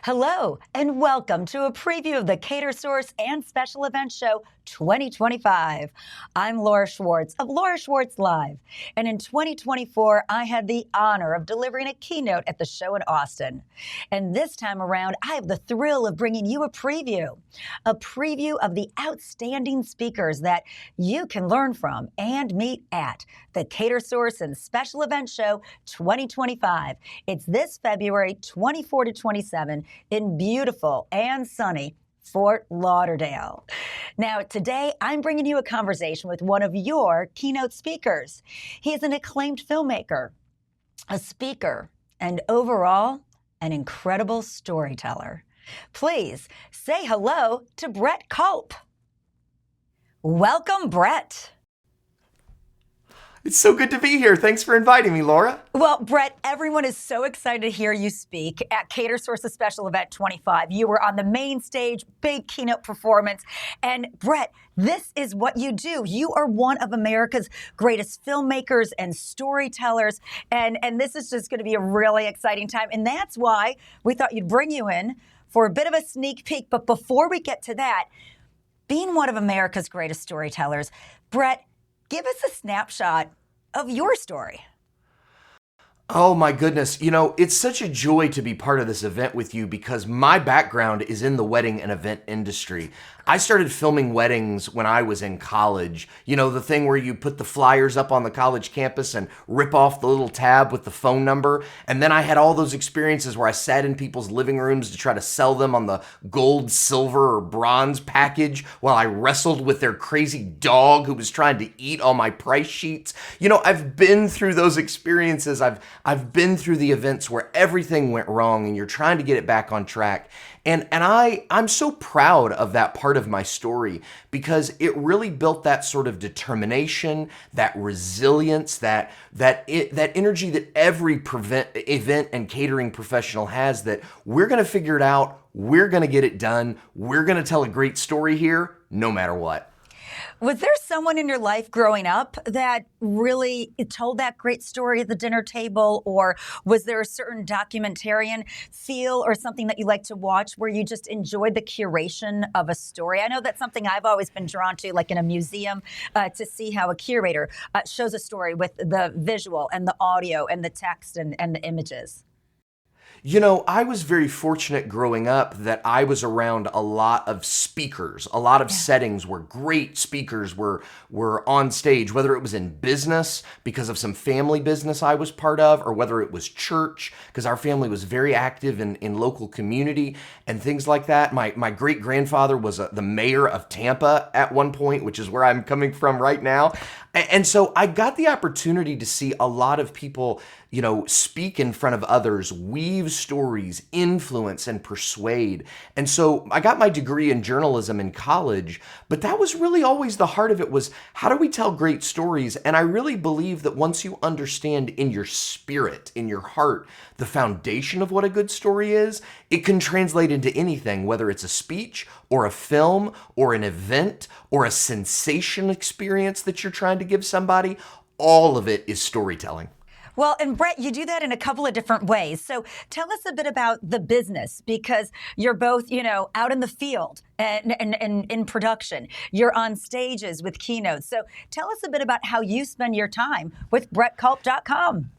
Hello, and welcome to a preview of the Catersource and Special Event Show 2025. I'm Laura Schwartz of Laura Schwartz Live, and in 2024, I had the honor of delivering a keynote at the show in Austin. And this time around, I have the thrill of bringing you a preview of the outstanding speakers that you can learn from and meet at the Catersource and Special Event Show 2025. It's this February 24 to 27 in beautiful and sunny Fort Lauderdale. Now, today I'm bringing you a conversation with one of your keynote speakers. He is an acclaimed filmmaker, a speaker, and overall, an incredible storyteller. Please say hello to Brett Culp. Welcome, Brett. It's so good to be here. Thanks for inviting me, Laura. Well, Brett, everyone is so excited to hear you speak at Catersource's Special Event 25. You were on the main stage, big keynote performance. And Brett, this is what you do. You are one of America's greatest filmmakers and storytellers. And this is just going to be a really exciting time. And that's why we thought you'd bring you in for a bit of a sneak peek. But before we get to that, being one of America's greatest storytellers, Brett, give us a snapshot of your story. Oh my goodness. You know, it's such a joy to be part of this event with you because my background is in the wedding and event industry. I started filming weddings when I was in college. You know, the thing where you put the flyers up on the college campus and rip off the little tab with the phone number. And then I had all those experiences where I sat in people's living rooms to try to sell them on the gold, silver, or bronze package while I wrestled with their crazy dog who was trying to eat all my price sheets. You know, I've been through those experiences. I've been through the events where everything went wrong and you're trying to get it back on track. And I'm so proud of that part of my story because it really built that sort of determination, that resilience, that energy that every event and catering professional has, that we're going to figure it out, we're going to get it done, we're going to tell a great story here, no matter what. Was there someone in your life growing up that really told that great story at the dinner table? Or was there a certain documentarian feel or something that you like to watch where you just enjoyed the curation of a story? I know that's something I've always been drawn to, like in a museum, to see how a curator shows a story with the visual and the audio and the text and the images. You know, I was very fortunate growing up that I was around a lot of speakers, a lot of settings where great speakers were on stage, whether it was in business because of some family business I was part of, or whether it was church because our family was very active in local community and things like that. My great-grandfather was the mayor of Tampa at one point, which is where I'm coming from right now. And so I got the opportunity to see a lot of people, you know, speak in front of others, weave stories, influence, and persuade. And so I got my degree in journalism in college, but that was really always the heart of it, was how do we tell great stories? And I really believe that once you understand in your spirit, in your heart, the foundation of what a good story is, it can translate into anything, whether it's a speech or a film or an event or a sensation experience that you're trying to give somebody. All of it is storytelling. Well, and Brett, you do that in a couple of different ways. So tell us a bit about the business, because you're both, you know, out in the field and in production. You're on stages with keynotes. So tell us a bit about how you spend your time with brettculp.com.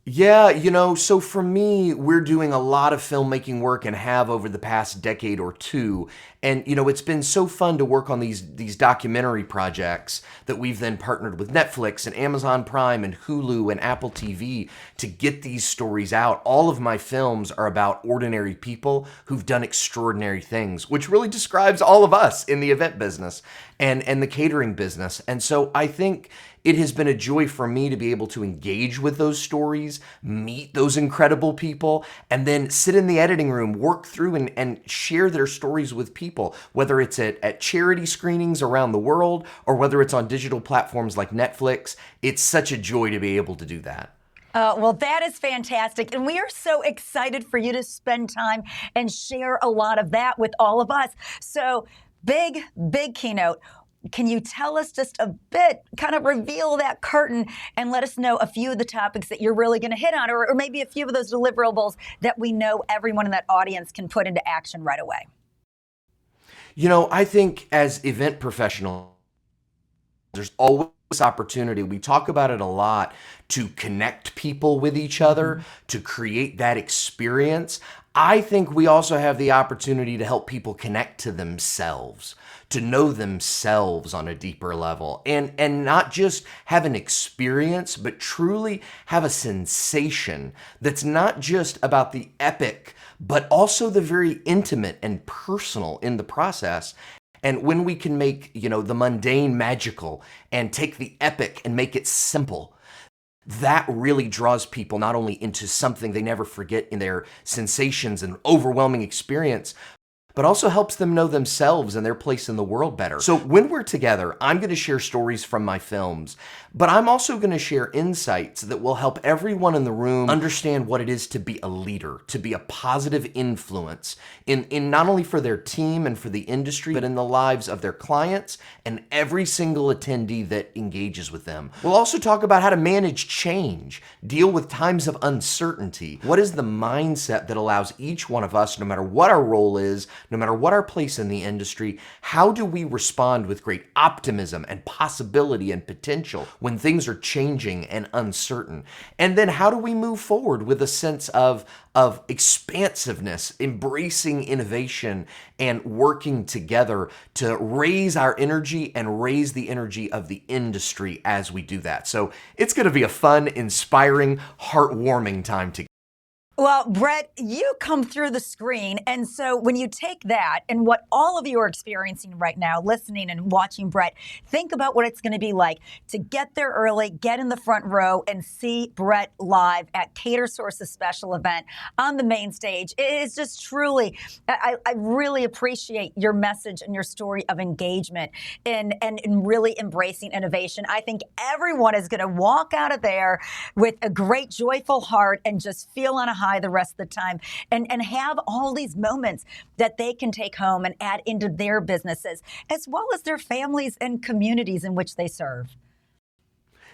Yeah, you know, so for me, we're doing a lot of filmmaking work and have over the past decade or two. And, you know, it's been so fun to work on these documentary projects that we've then partnered with Netflix and Amazon Prime and Hulu and Apple TV to get these stories out. All of my films are about ordinary people who've done extraordinary things, which really describes all of us in the event business and the catering business. And so I think it has been a joy for me to be able to engage with those stories, meet those incredible people, and then sit in the editing room, work through and share their stories with people, whether it's at charity screenings around the world or whether it's on digital platforms like Netflix. It's such a joy to be able to do that. Well, that is fantastic. And we are so excited for you to spend time and share a lot of that with all of us. So big keynote. Can you tell us just a bit, kind of reveal that curtain and let us know a few of the topics that you're really going to hit on, or maybe a few of those deliverables that we know everyone in that audience can put into action right away? I think as event professionals, there's always opportunity. We talk about it a lot to connect people with each other, to create that experience. I think we also have the opportunity to help people connect to themselves, to know themselves on a deeper level, and not just have an experience, but truly have a sensation that's not just about the epic, but also the very intimate and personal in the process. And when we can make, the mundane magical and take the epic and make it simple, that really draws people not only into something they never forget in their sensations and overwhelming experience, but also helps them know themselves and their place in the world better. So when we're together, I'm going to share stories from my films, but I'm also going to share insights that will help everyone in the room understand what it is to be a leader, to be a positive influence in not only for their team and for the industry, but in the lives of their clients and every single attendee that engages with them. We'll also talk about how to manage change, deal with times of uncertainty. What is the mindset that allows each one of us, no matter what our role is, no matter what our place in the industry, how do we respond with great optimism and possibility and potential when things are changing and uncertain? And then how do we move forward with a sense of expansiveness, embracing innovation and working together to raise our energy and raise the energy of the industry as we do that? So it's going to be a fun, inspiring, heartwarming time together. Well, Brett, you come through the screen. And so when you take that and what all of you are experiencing right now, listening and watching Brett, think about what it's going to be like to get there early, get in the front row, and see Brett live at Catersource's special event on the main stage. It is just truly, I really appreciate your message and your story of engagement and really embracing innovation. I think everyone is going to walk out of there with a great, joyful heart and just feel on a high the rest of the time and have all these moments that they can take home and add into their businesses, as well as their families and communities in which they serve.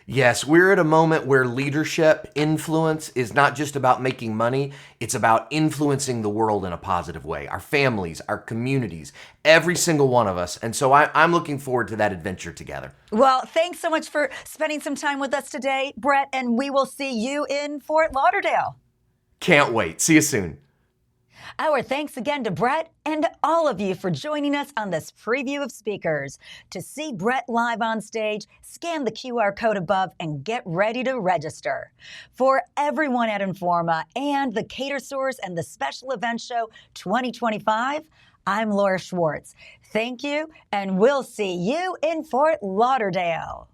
Yes, we're at a moment where leadership, influence is not just about making money, it's about influencing the world in a positive way. Our families, our communities, every single one of us. And so I'm looking forward to that adventure together. Well, thanks so much for spending some time with us today, Brett, and we will see you in Fort Lauderdale. Can't wait. See you soon. Our thanks again to Brett and all of you for joining us on this preview of speakers. To see Brett live on stage, scan the QR code above and get ready to register. For everyone at Informa and the Catersource and the Special Event Show 2025, I'm Laura Schwartz. Thank you, and we'll see you in Fort Lauderdale.